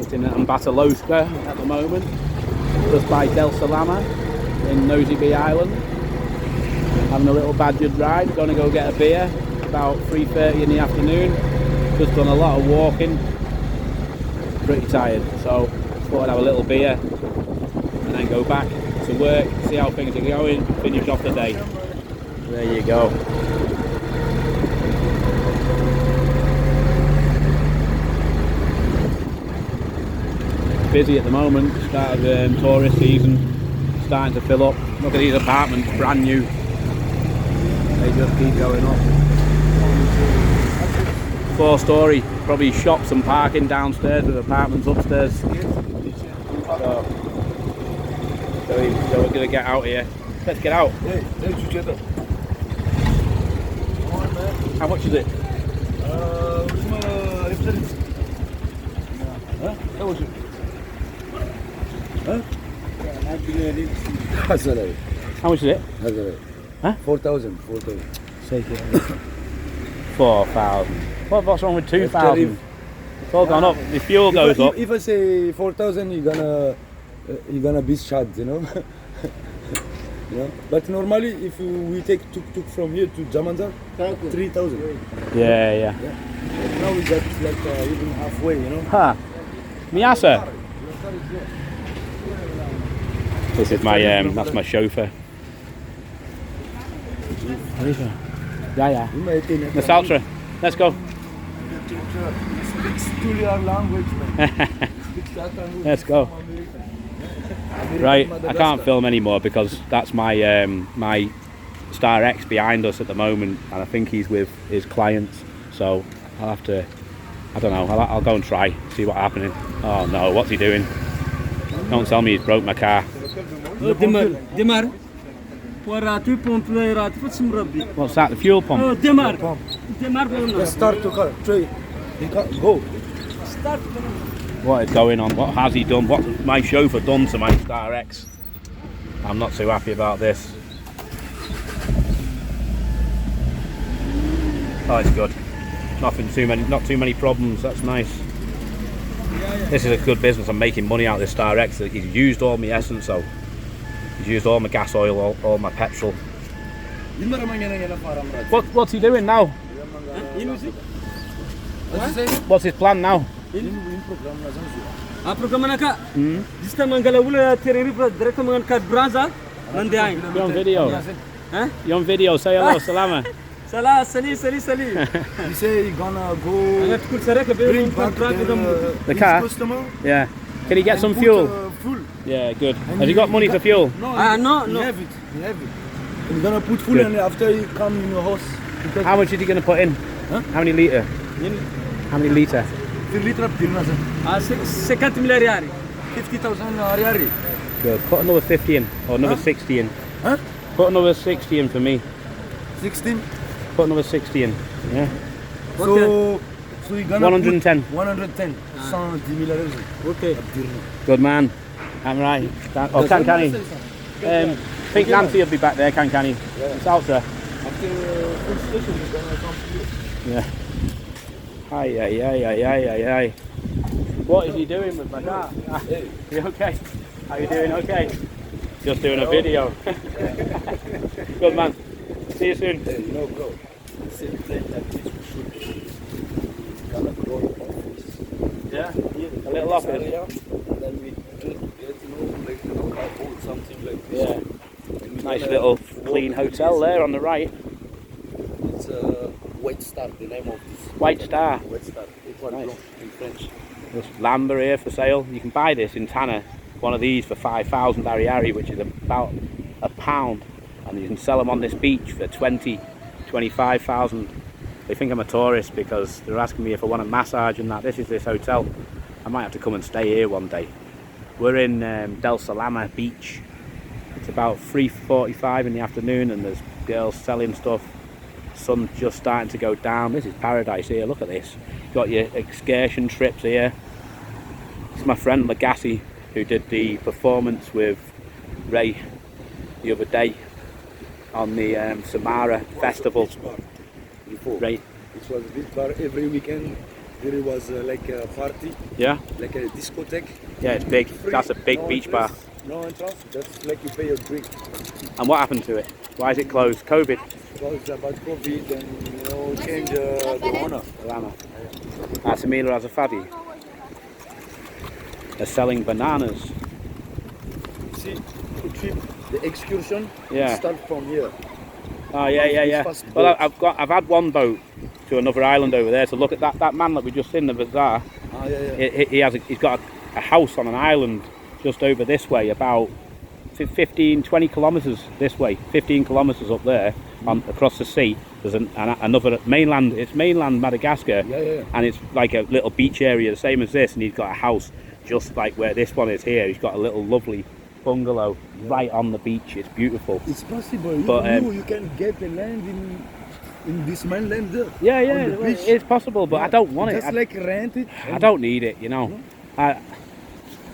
just in Madagascar at the moment, just by Del Salama in Nosy Island. Having a little badgered ride, going to go get a beer about 3:30 in the afternoon. Just done a lot of walking, pretty tired, so thought I'd have a little beer and then go back to work, see how things are going, finish off the day. There you go. Busy at the moment, start of tourist season, starting to fill up. Look at these apartments, brand new. They just keep going up. 4-storey, probably shops and parking downstairs with apartments upstairs. So we're going to get out here. Let's get out. How much is it? How much is it? Huh? 4,000. 4,000. What's wrong with 2,000? It's all gone up. The fuel goes up. If I say 4,000, you're gonna be shot, you know. You know? But normally, if we take tuk-tuk from here to Jamandar, 3,000. Yeah. Now we got like even halfway, you know. Ha. Miasa. This is my that's my chauffeur. Yeah. Nasaltra. Let's go. Speaks two-year language, man. Let's go. Right, I can't film anymore because that's my my Star X behind us at the moment, and I think he's with his clients. So I'll have to. I don't know. I'll go and try, see what's happening. Oh no, what's he doing? Don't tell me he's broke my car. What's that? The fuel pump? Let's start the car. Go. What is going on? What has he done? What has my chauffeur done to my Star X? I'm not too happy about this. Oh, it's good. Not too many problems. That's nice. This is a good business. I'm making money out of this Star X. He's used all my essence, though. He's used all my gas oil, all my petrol. What's he doing now? What's his plan now? You're on video. You're on video. Say hello, Salama. Sali. You say you're gonna go bring back the car? Customer? Yeah. Can he get some fuel? Full. Yeah, good. Has he got money for fuel? No. No. You have it. You're gonna put full and after you come in your house. How much is he gonna put in? Huh? How many litre? How many litre? 3 litre of 50 million. 50,000 riari. Good. Put another 50 in, or another 60 in. Huh? Put another 60 in for me. 16. Put another 60 in. Yeah. So you're gonna 110. 110. 110 million. Okay. Good man. I'm right. Oh, can he? I think Nancy will be back there, can he? It's out there. After full station, he's gonna come to you. Yeah. Aye. What is he doing with my car? You okay? Are you doing okay? Just doing a video. Good man. See you soon. No, bro. Same place like this we should be. Gonna go office. Yeah? A little office? And then we just get, I bought something like this. Yeah. Nice little clean hotel there on the right. It's White Star, the name of this. White Star. White Star. It's one Nice. in French. There's Lambert here for sale. You can buy this in Tanner, one of these for 5,000 Ariari, which is about £1, and you can sell them on this beach for 25,000. They think I'm a tourist because they're asking me if I want a massage and that. This is this hotel. I might have to come and stay here one day. We're in Del Salama beach. It's about 3:45 in the afternoon and there's girls selling stuff. Sun's just starting to go down. This is paradise here. Look at this. Got your excursion trips here. It's my friend Legacy who did the performance with Ray the other day on the Samara festival. Before. Ray. It was a big bar every weekend. There was like a party, Yeah? like a discotheque. Yeah, it's big. Free, That's a big no beach bar. entrance, no entrance. That's like you pay a drink. And what happened to it? Why is it closed? COVID? Because about COVID and change the owner. Lana. Asimila as a faddy. They're selling bananas. See, the trip, the excursion Yeah. start from here. Oh yeah. Fast Well, boat. I've had one boat to another island over there to look at that man that we just seen, the bazaar. Ah, yeah. He's got a house on an island just over this way, about 15, 20 kilometres this way, 15 kilometres up there across the sea. There's another mainland. It's mainland Madagascar, Yeah. and it's like a little beach area, the same as this. And he's got a house just like where this one is here. He's got a little lovely bungalow right on the beach. It's beautiful. It's possible. But, You can get the land in this mainland. Yeah, on the beach. it's possible, but I don't want it. Just like rent it. I don't need it, you know.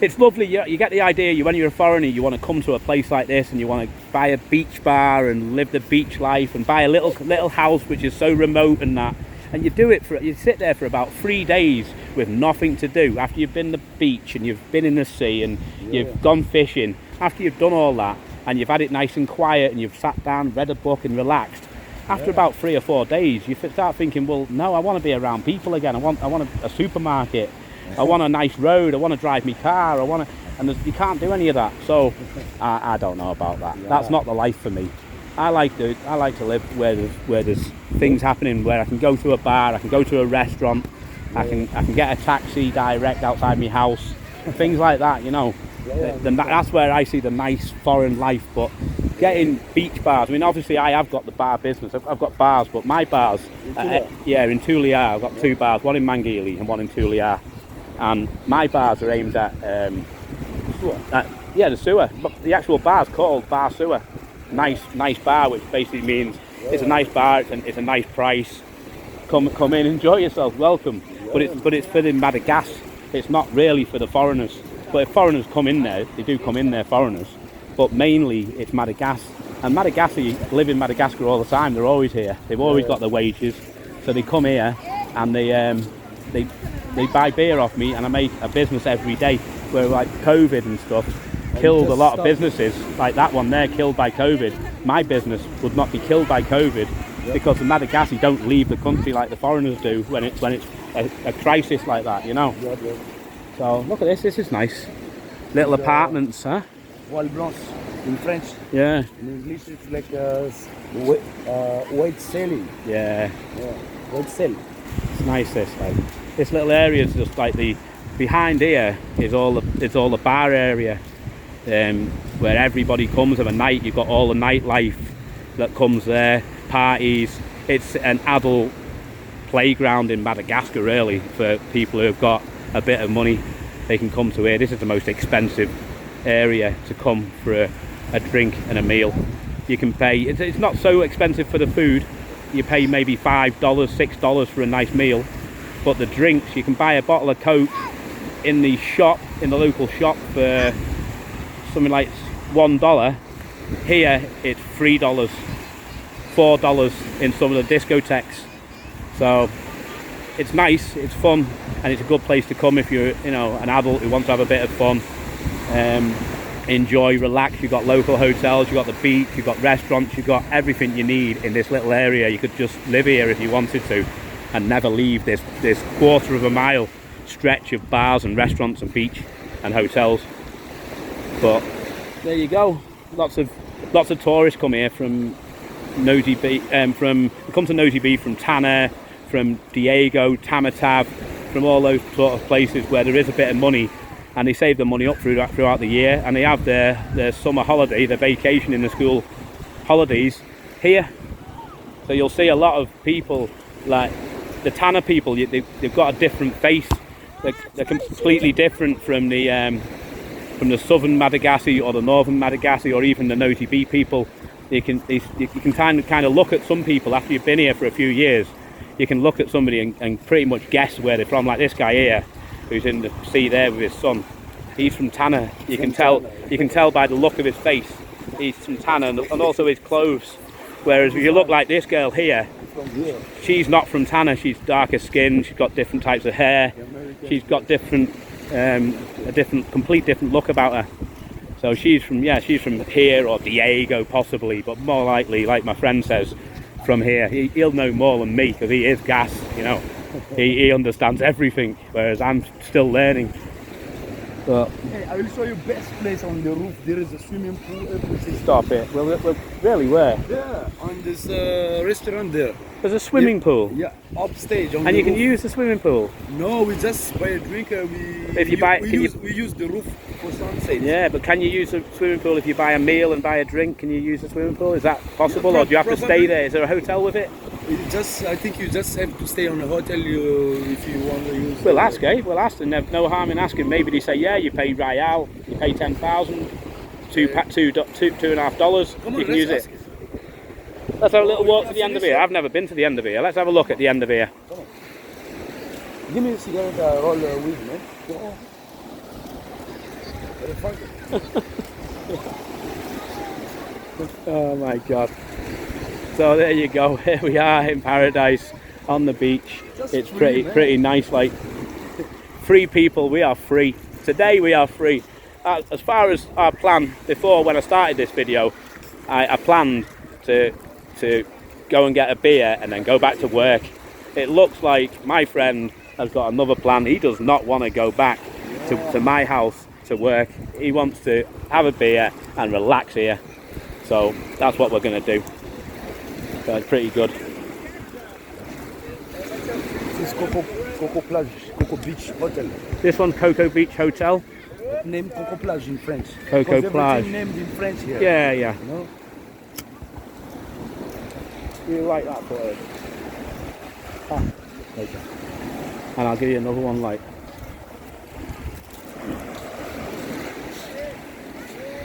It's lovely. You get the idea. When you're a foreigner, you want to come to a place like this, and you want to buy a beach bar and live the beach life, and buy a little house which is so remote and that. And you do it you sit there for about 3 days with nothing to do. After you've been to the beach and you've been in the sea and you've gone fishing. After you've done all that and you've had it nice and quiet and you've sat down, read a book and relaxed. After about 3 or 4 days, you start thinking, well, no, I want to be around people again. I want a supermarket. I want a nice road. I want to drive my car. And you can't do any of that. So I don't know about that. Yeah. That's not the life for me. I like to live where there's things happening, where I can go to a bar, I can go to a restaurant, I can get a taxi direct outside my house, things like that, you know. That's where I see the nice foreign life. But getting beach bars, I mean, obviously I have got the bar business. I've got bars, but my bars, in Tulia, I've got 2 bars, one in Mangili and one in Tulia, and my bars are aimed at the sewer. But the actual bar's called Bar Sewer. Nice bar, which basically means it's a nice bar, it's a nice price. Come in, enjoy yourself, welcome. But it's for the Madagascar. It's not really for the foreigners. But if foreigners come in there, they do come in there, foreigners. But mainly it's Madagascar. And Madagascar live in Madagascar all the time. They're always here. They've always got their wages, so they come here and they buy beer off me, and I make a business every day. Where like COVID and stuff killed a lot of businesses, like that one there, killed by COVID. My business would not be killed by COVID because the Madagascar don't leave the country like the foreigners do when it's a crisis like that, you know. So look at this. This is nice. Little apartments, huh? Voile blanche in French. Yeah. In English it's like white sailing. Yeah. White sail. It's nice. This little area is just like behind here is all the bar area, where everybody comes of a night. You've got all the nightlife that comes there, parties. It's an adult playground in Madagascar, really, for people who have got a bit of money. They can come to here. This is the most expensive area to come for a drink and a meal. You can pay, it's not so expensive for the food. You pay maybe $5, $6 for a nice meal. But the drinks, you can buy a bottle of Coke in the local shop for something like $1. Here it's $3, $4 in some of the discotheques. So it's nice, it's fun, and it's a good place to come if you're an adult who wants to have a bit of fun, enjoy, relax. You've got local hotels, you've got the beach, you've got restaurants, you've got everything you need in this little area. You could just live here if you wanted to and never leave this quarter of a mile stretch of bars and restaurants and beach and hotels. But there you go. Lots of tourists come here from Nosy Be, come to Nosy Be from Tanner, from Diego, Tamatav, from all those sort of places where there is a bit of money, and they save the money up throughout the year, and they have their summer holiday, their vacation in the school holidays here. So you'll see a lot of people, like the Tanner people, they've got a different face. They're completely different from the southern Madagascar or the northern Madagascar or even the Nosy Be people. You can kind of look at some people after you've been here for a few years. You can look at somebody and pretty much guess where they're from. Like this guy here, who's in the sea there with his son. He's from Tanner. You can tell by the look of his face. He's from Tanner, and also his clothes. Whereas if you look like this girl here, From here. she's not from Tanna. She's darker skin. She's got different types of hair. She's got different, complete different look about her. So she's from here or Diego possibly, but more likely, like my friend says, from here. He'll know more than me because he is gas, you know. He understands everything, whereas I'm still learning. But Hey, I will show you best place on the roof. There is a swimming pool, everything. stop it. Well, really, where? Yeah, on this restaurant there. There's a swimming pool, Yeah, upstage on and the you can roof. use the swimming pool. No, we just buy a drink. If you buy- we can use the roof for sunset. Yeah, but can you use the swimming pool if you buy a meal and buy a drink? Can you use the swimming pool? Is that possible, or do you have to stay Probably. there? Is there a hotel with it? I think you just have to stay on a hotel if you want to use. We'll ask, eh? We'll ask, and there's no harm in asking. Maybe they say, yeah, you pay Real, you pay 10,000, $2.5. Come on, You can let's use ask it. Let's have a little walk to the end of here. I've never been to the end of here. Let's have a look at the end of here. Give me a cigarette, roll weed, man. Go on. Oh my God. So there you go. Here we are in paradise on the beach. It's pretty nice. Like, free people. We are free. Today we are free. As far as our plan before, when I started this video, I planned to go and get a beer and then go back to work. It looks like my friend has got another plan. He does not want to go back to my house to work. He wants to have a beer and relax here. So that's what we're going to do. So it's pretty good. This is Coco Plage, Coco Beach Hotel. This one's Coco Beach Hotel. Named Coco Plage in French. Coco Because Plage. everything named in French here. Yeah, yeah. You know? You like that bird? Okay. And I'll give you another one like.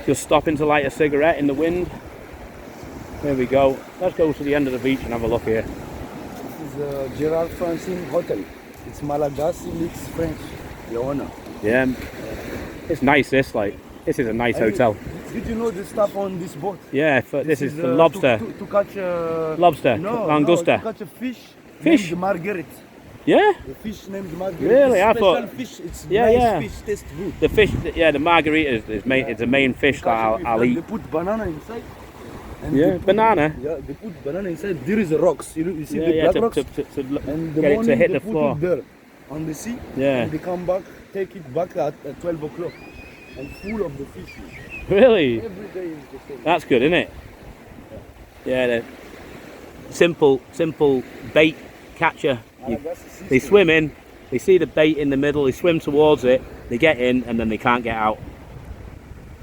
Just stopping to light a cigarette in the wind. There we go. Let's go to the end of the beach and have a look here. This is Gerard Francine Hotel. It's Malagasy mixed French. The owner. Yeah. It's nice this, like. This is a nice hotel. Did you know the stuff on this boat? Yeah, this is for lobster. To catch Lobster, no, langosta. to catch a fish. Fish? Named Marguerite. Yeah? The fish named Marguerite. Really? It's I special thought- fish. It's Yeah, nice yeah. fish. Tastes good. The fish, the margarita is main. It's the main fish that I'll They eat. put banana inside. And Yeah, they put- banana. Yeah, they put banana inside. There is a rocks. You see Yeah, the yeah, black to rocks? And the get it morning to hit they the put floor. it there on the sea. Yeah. And they come back, take it back at 12 o'clock. And full of the fish. Really? Every day is the same. That's good, isn't it? Yeah, the simple bait catcher. They swim in, they see the bait in the middle, they swim towards it, they get in, and then they can't get out.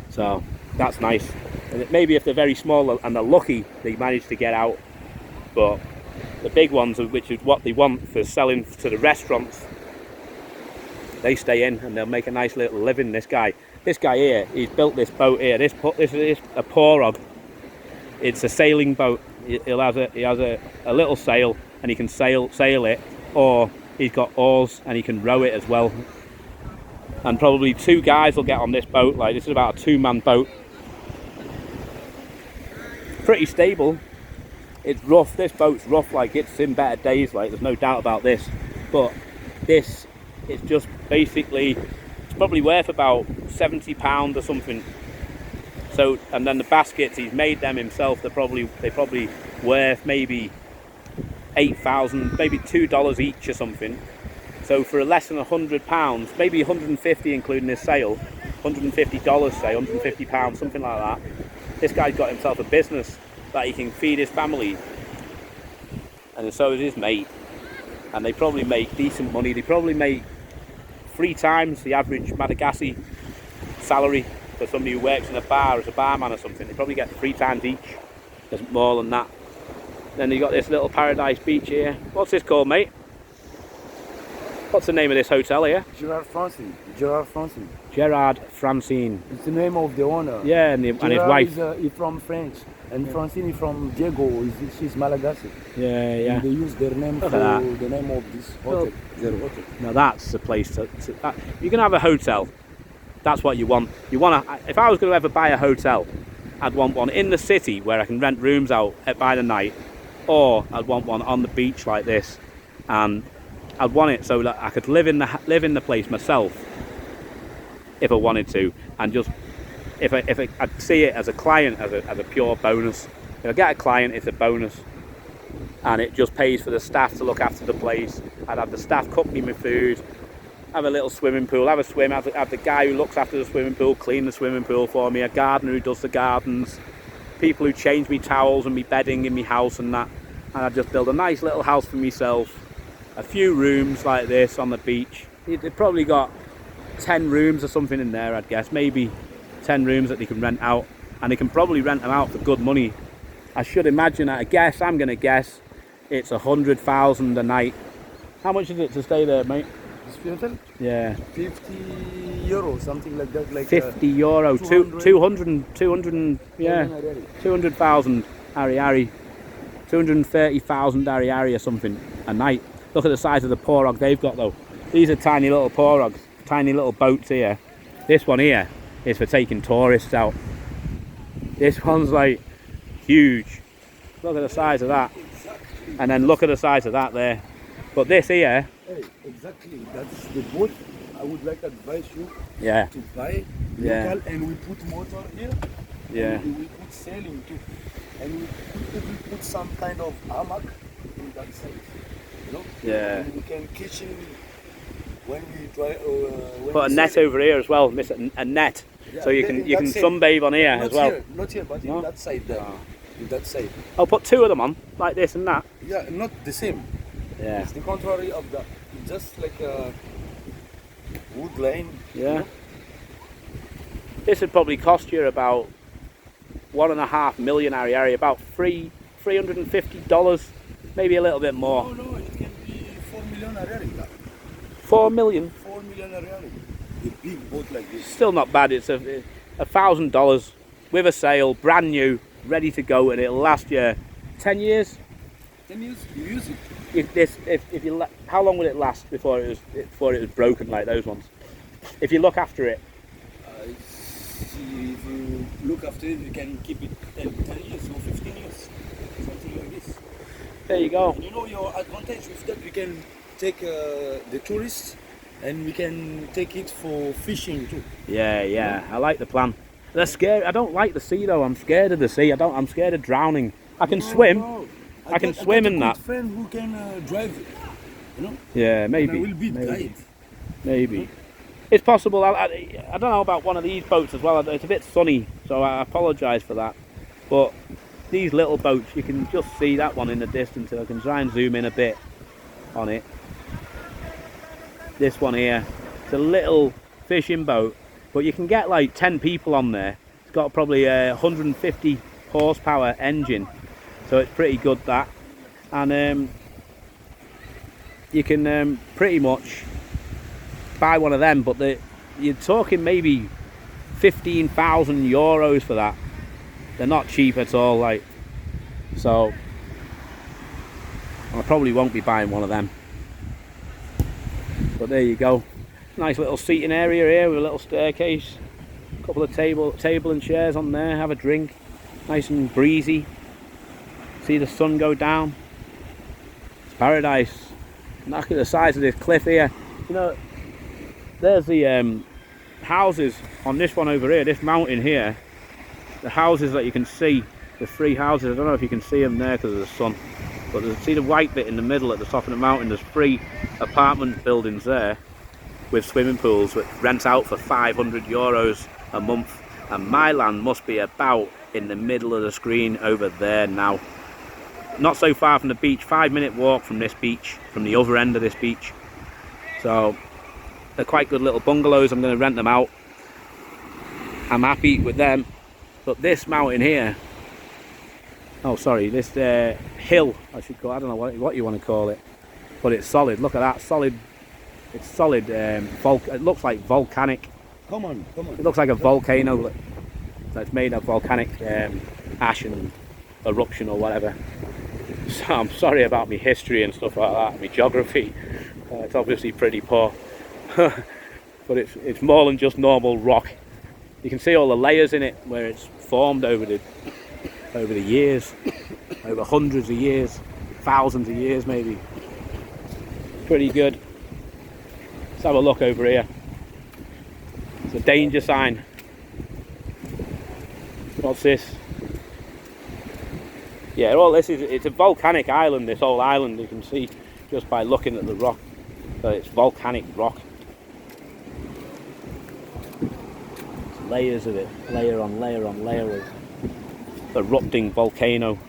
So that's nice. And maybe if they're very small and they're lucky, they manage to get out. But the big ones, which is what they want for selling to the restaurants, they stay in and they'll make a nice little living. This guy here, he's built this boat here. This is a porog. It's a sailing boat. He has a little sail, and he can sail it, or he's got oars and he can row it as well. And probably 2 guys will get on this boat. Like, this is about a 2-man boat. Pretty stable. It's rough. This boat's rough. Like, it's in better days. Like, there's no doubt about this. But this is just basically, it's probably worth about £70 or something. So, and then the baskets, he's made them himself. They're probably worth maybe 8,000, maybe $2 each or something. So for less than £100, maybe 150 including his sale, $150 say, £150, something like that. This guy's got himself a business that he can feed his family, and so is his mate. And they probably make decent money. They probably make 3 times the average Madagascar salary for somebody who works in a bar as a barman or something. They probably get 3 times each. There's more than that. Then you got this little paradise beach here. What's this called, mate? What's the name of this hotel here? Gerard Francine. Gerard Francine. Gerard Francine. It's the name of the owner. Yeah, and his wife. Is from French, and Francine is from Diego. She's Malagasy. Yeah, yeah. And they use their name Look for at that. the name of this hotel. Their hotel. Now that's the place to you can have a hotel. That's what you want. You want to. If I was going to ever buy a hotel, I'd want one in the city where I can rent rooms out by the night, or I'd want one on the beach like this, and I'd want it so that I could live in the place myself if I wanted to, and just I'd see it as a client as a pure bonus. If I get a client, it's a bonus, and it just pays for the staff to look after the place. I'd have the staff cook me my food, have a little swimming pool, have a swim, have the guy who looks after the swimming pool clean the swimming pool for me, a gardener who does the gardens, people who change me towels and me bedding in my house and that. And I'd just build a nice little house for myself, a few rooms like this on the beach. They've probably got 10 rooms or something in there, I'd guess, maybe 10 rooms that they can rent out, and they can probably rent them out for good money. I should imagine, I'm going to guess it's 100,000 a night. How much is it to stay there, mate? This hotel? Yeah. 50 euro, something like that. Like 50 euro, 200, yeah, 200,000 Ariari, 230,000 Ariari or something a night. Look at the size of the porog they've got though. These are tiny little porogs, tiny little boats here. This one here is for taking tourists out. This one's like huge. Look at the size of that. And then look at the size of that there. But this here, hey, exactly, that's the boat I would like to advise you to buy local, and we put motor here, and we put sailing too, and we put some kind of hammock in that side, you know, and we can kitchen when we try. Put a net over here as well, miss a net, so you can sunbathe on here as well. Not here, but in that side there. In that side. I'll put two of them on, like this and that. Yeah, not the same. Yeah. It's the contrary of that. Just like a wood line. Yeah. You know? This would probably cost you about 1.5 million Ariari, about $350, maybe a little bit more. No, it can be 4 million Ariari. 4 million? 4 million Ariari. A big boat like this. Still not bad. It's $1,000 with a sail, brand new, ready to go, and it'll last you 10 years. 10 years, you use it. How long will it last before it was broken like those ones? If you look after it. If you look after it, you can keep it 10 years or 15 years, something like this. There you go. And you know your advantage with that, we can take the tourists and we can take it for fishing too. Yeah, I like the plan. They're scary. I don't like the sea though. I'm scared of the sea. I'm scared of drowning. I can swim. No. I can swim in that. I got a friend who can drive it, you know? Yeah, maybe. And I will be guide. Maybe. It's possible. I don't know about one of these boats as well. It's a bit sunny, so I apologise for that. But these little boats, you can just see that one in the distance. I can try and zoom in a bit on it. This one here, it's a little fishing boat, but you can get like 10 people on there. It's got probably a 150 horsepower engine. So it's pretty good that, and you can pretty much buy one of them, but you're talking maybe 15,000 euros for that. They're not cheap at all, like, so I probably won't be buying one of them. But there you go, nice little seating area here with a little staircase, a couple of table and chairs on there, have a drink, nice and breezy. See the sun go down. It's paradise. Look at the size of this cliff here. You know, there's the houses on this one over here, this mountain here. The houses that you can see, the three houses. I don't know if you can see them there because of the sun, but see the white bit in the middle at the top of the mountain. There's 3 apartment buildings there with swimming pools that rent out for 500 euros a month. And my land must be about in the middle of the screen over there now. Not so far from the beach, 5-minute walk from this beach, from the other end of this beach. So they're quite good little bungalows. I'm going to rent them out. I'm happy with them. But this mountain here, oh sorry, this hill, I should call, I don't know what you want to call it, but it's solid. Look at that, solid. It's solid. It looks like volcanic. Come on. It looks like a volcano. So it's made of volcanic ash and eruption or whatever. So I'm sorry about my history and stuff like that, my geography. It's obviously pretty poor, but it's more than just normal rock. You can see all the layers in it, where it's formed over the years, over hundreds of years, thousands of years maybe. Pretty good. Let's have a look over here. It's a danger sign. What's this? Yeah, well, it's a volcanic island, this whole island, you can see just by looking at the rock. So it's volcanic rock. It's layers of it, layer on layer on layer of erupting volcano.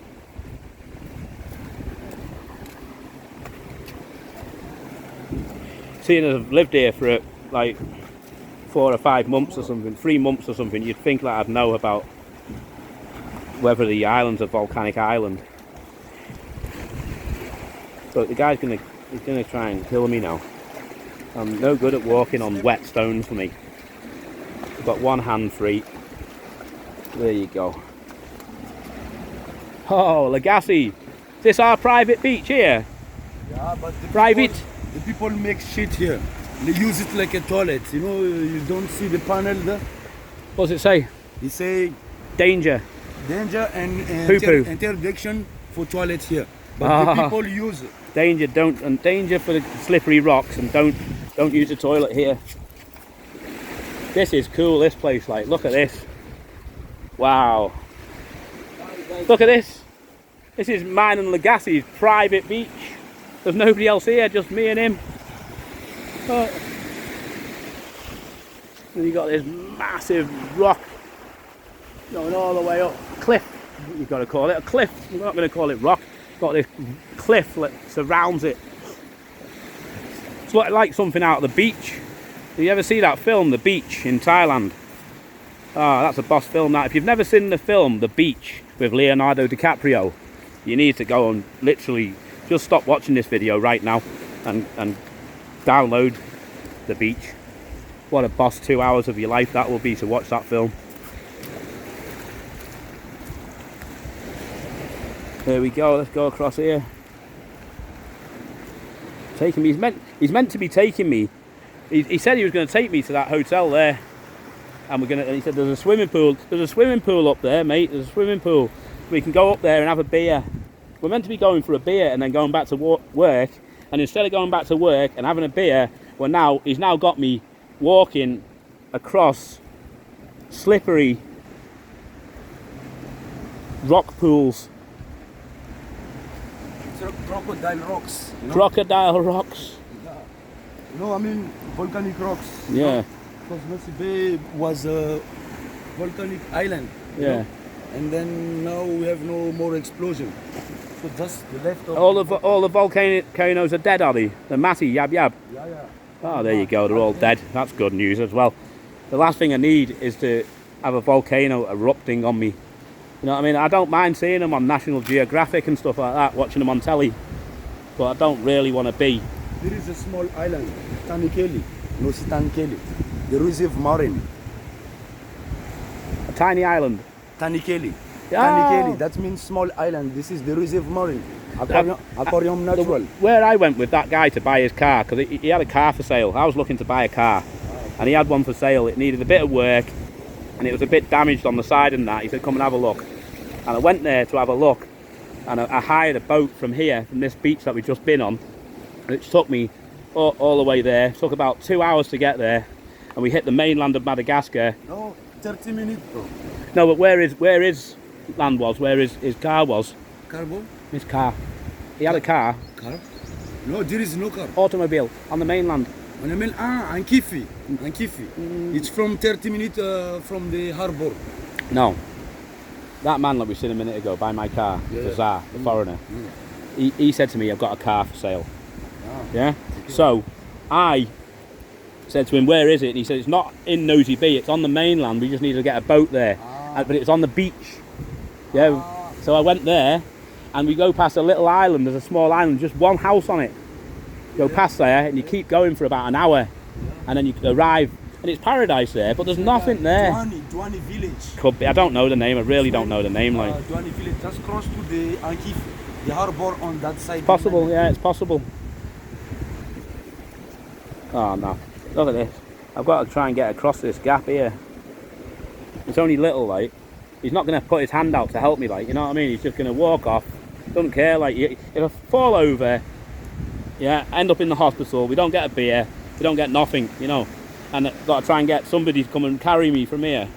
Seeing as I've lived here for like 4 or 5 months or something, 3 months or something, you'd think that I'd know about whether the island's a volcanic island. But the guy's he's gonna try and kill me now. I'm no good at walking on wet stones for me. I've got one hand free. There you go. Oh, Legacy. Is this our private beach here? Yeah, but the people make shit here. They use it like a toilet. You know, you don't see the panel there? What does it say? They say danger. Danger and poo-poo. interdiction for toilets here. But the people use it. Danger, danger for the slippery rocks, and don't use the toilet here. This is cool, this place, like, look at this. Wow. Look at this. This is mine and Legacy's private beach. There's nobody else here, just me and him. Oh. And you got this massive rock going all the way up. Cliff, you've got to call it a cliff. We're not going to call it rock. Got this cliff that surrounds it. It's like something out of The Beach. Did you ever see that film, The Beach, in Thailand? Oh, that's a boss film, that. If you've never seen the film The Beach with Leonardo DiCaprio, you need to go and literally just stop watching this video right now and download The Beach. What a boss 2 hours of your life that will be to watch that film. There we go, let's go across here. Taking me, he's meant to be taking me. He said he was going to take me to that hotel there. And he said there's a swimming pool. There's a swimming pool up there, mate. There's a swimming pool. We can go up there and have a beer. We're meant to be going for a beer and then going back to work. And instead of going back to work and having a beer, he's now got me walking across slippery rock pools. Crocodile rocks. You know? Crocodile rocks. Yeah. No, I mean volcanic rocks. Yeah. Because Nosy Bay was a volcanic island. Yeah. Know? And then now we have no more explosion. So just the left of all the volcanoes are dead, are they? The Mati, Yab Yab. Yeah, yeah. Oh, there you go. They're all dead. That's good news as well. The last thing I need is to have a volcano erupting on me. You know what I mean? I don't mind seeing them on National Geographic and stuff like that, watching them on telly. But I don't really want to be. There is a small island, Tanikeli, Nosy Tanikeli, the reserve marine. A tiny island. Tanikeli. Oh. Tanikeli, that means small island. This is the reserve marine. Aquarium natural. Where I went with that guy to buy his car, because he had a car for sale. I was looking to buy a car. And he had one for sale. It needed a bit of work. And it was a bit damaged on the side and that. He said, come and have a look. And I went there to have a look. And I hired a boat from here, from this beach that we've just been on. And it took me all the way there. It took about 2 hours to get there. And we hit the mainland of Madagascar. No, 30 minutes, bro. No, but where his land was, where his car was. Carbo? His car. He had a car. Car? No, there is no car. Automobile on the mainland. On the main, Ankifi. It's from 30 minutes from the harbor. No. That man that we seen a minute ago by my car, the Tsar, the foreigner, he said to me, I've got a car for sale. Yeah? Okay. So, I said to him, where is it? And he said, it's not in Nosy Bay, it's on the mainland, we just need to get a boat there. But it's on the beach. Yeah. So I went there, and we go past a little island, there's a small island, just one house on it. Go past there, and you keep going for about an hour, and then you arrive, and it's paradise there, but there's nothing there. Duani village. Could be, I don't know the name, I really don't know the name. Like Duani village, just cross to the Ankifi, the harbor on that side. Possible, yeah, it's possible. Oh no, look at this. I've got to try and get across this gap here. It's only little, like. he's not going to put his hand out to help me, like, you know what I mean? He's just going to walk off, doesn't care. Like, if I fall over, yeah, end up in the hospital, we don't get a beer, we don't get nothing, you know, and I've got to try and get somebody to come and carry me from here.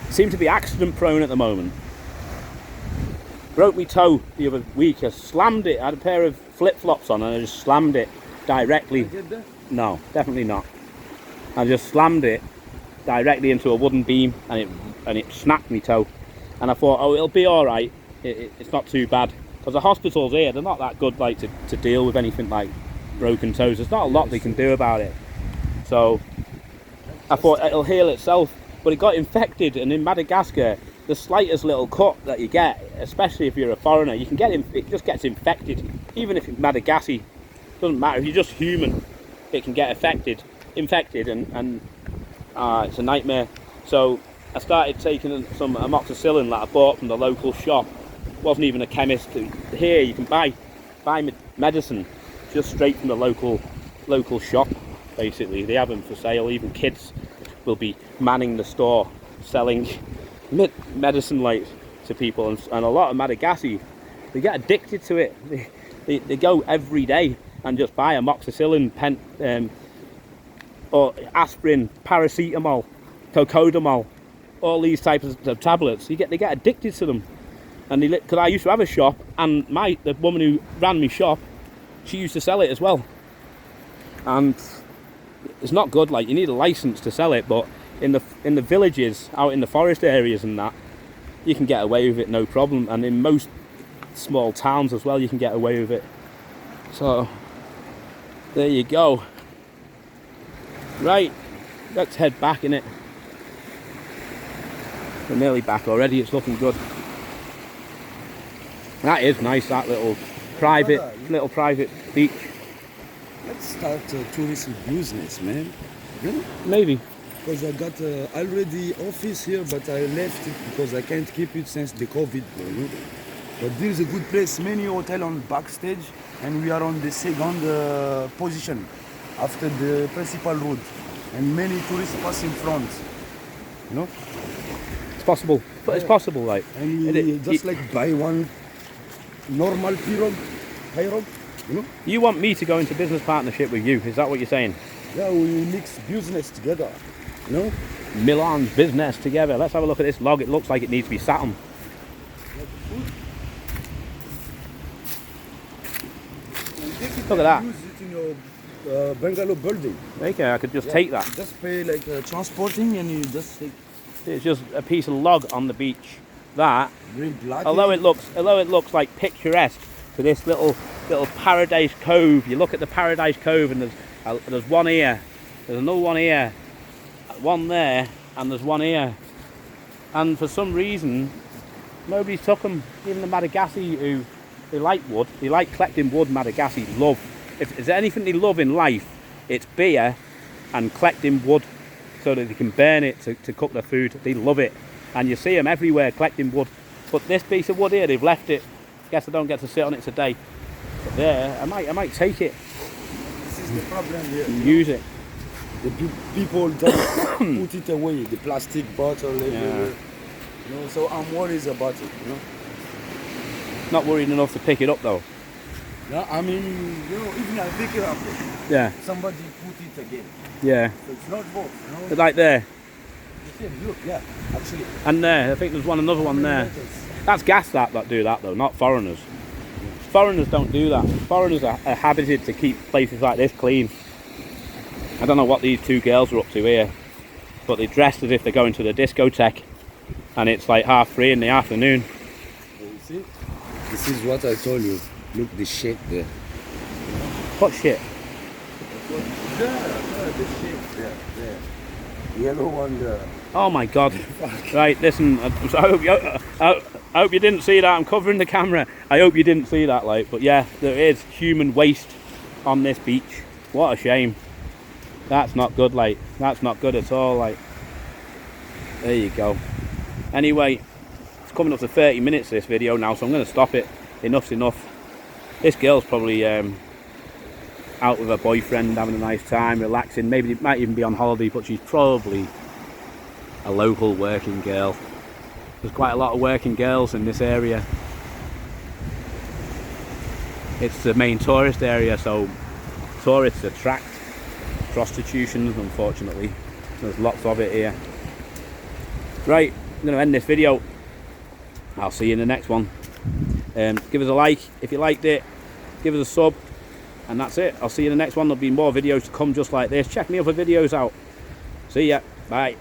Seem to be accident prone at the moment. Broke my toe the other week. I slammed it. I had a pair of flip-flops on and I just slammed it directly. No, definitely not. I just slammed it directly into a wooden beam and it snapped my toe. And I thought, oh, it'll be all right. It's not too bad, because the hospitals here, they're not that good, like, to deal with anything like broken toes. There's not a lot they can do about it. So I thought it'll heal itself, but it got infected. And in Madagascar, the slightest little cut that you get, especially if you're a foreigner, you can get it just gets infected. Even if it's Madagascar, doesn't matter. If you're just human, it can get infected, and it's a nightmare. So I started taking some amoxicillin that I bought from the local shop. Wasn't even a chemist. Here you can buy medicine just straight from the local shop. Basically, they have them for sale. Even kids will be manning the store selling medicine, like, to people, and a lot of Madagascar, they get addicted to it. They go every day and just buy amoxicillin, or aspirin, paracetamol, cocodamol, all these types of tablets. They get addicted to them. And because I used to have a shop, and the woman who ran my shop, she used to sell it as well. And it's not good. Like, you need a license to sell it, but in the villages, out in the forest areas and that, you can get away with it no problem. And in most small towns as well, you can get away with it. So there you go. Right, let's head back in it. We're nearly back already. It's looking good. That is nice, that little private beach. Let's start a tourist business, man. Yeah? Maybe. Because I got already office here, but I left it because I can't keep it since the COVID. You know? But this is a good place. Many hotel on backstage, and we are on the second position after the principal road, and many tourists pass in front. You know. It's possible, but yeah. It's possible, like. And we just like buy one normal pirogue, you know. You want me to go into business partnership with you? Is that what you're saying? Yeah, we mix business together. You know? Milan's business together. Let's have a look at this log. It looks like it needs to be sat on. Look at that. Use it in your bungalow building. Okay, I could just take that. Just pay like transporting, and you just take. It's just a piece of log on the beach. That, black, although it looks like picturesque to this little paradise cove. You look at the paradise cove, and there's one here, there's another one here, one there, and there's one here. And for some reason, nobody's took them. Even the Madagascar, who they like wood, they like collecting wood. Madagascar love. If there's anything they love in life, it's beer and collecting wood, so that they can burn it to cook their food. They love it. And you see them everywhere collecting wood. But this piece of wood here, they've left it. Guess I don't get to sit on it today. But there, I might take it. This is the problem here. Use it. The people just put it away, the plastic bottle everywhere. You know, so I'm worried about it, you know. Not worried enough to pick it up though. Yeah, I mean, you know, even I pick it up, yeah, somebody put it again. Yeah. So it's not both, you know. But like there. Look, yeah, actually. And there, I think there's another one there. That's gas that do that though, not foreigners. Foreigners don't do that. Foreigners are habited to keep places like this clean. I don't know what these two girls are up to here, but they're dressed as if they're going to the discotheque, and it's like 3:30 in the afternoon. You see? This is what I told you. Look, the shit there. What shit? There, the shit there. Yellow one there. Oh my god. Right, listen, I hope you didn't see that. I'm covering the camera. I hope you didn't see that, like, but yeah, there is human waste on this beach. What a shame. That's not good, like. That's not good at all, like. There you go. Anyway, it's coming up to 30 minutes this video now, so I'm going to stop it. Enough's enough. This girl's probably out with her boyfriend, having a nice time, relaxing. Maybe they might even be on holiday, but she's probably a local working girl. There's quite a lot of working girls in this area. It's the main tourist area, so tourists attract prostitution, unfortunately. There's lots of it here. Right, I'm going to end this video. I'll see you in the next one. Give us a like if you liked it, give us a sub, and that's it. I'll see you in the next one. There'll be more videos to come just like this. Check me other videos out. See ya. Bye.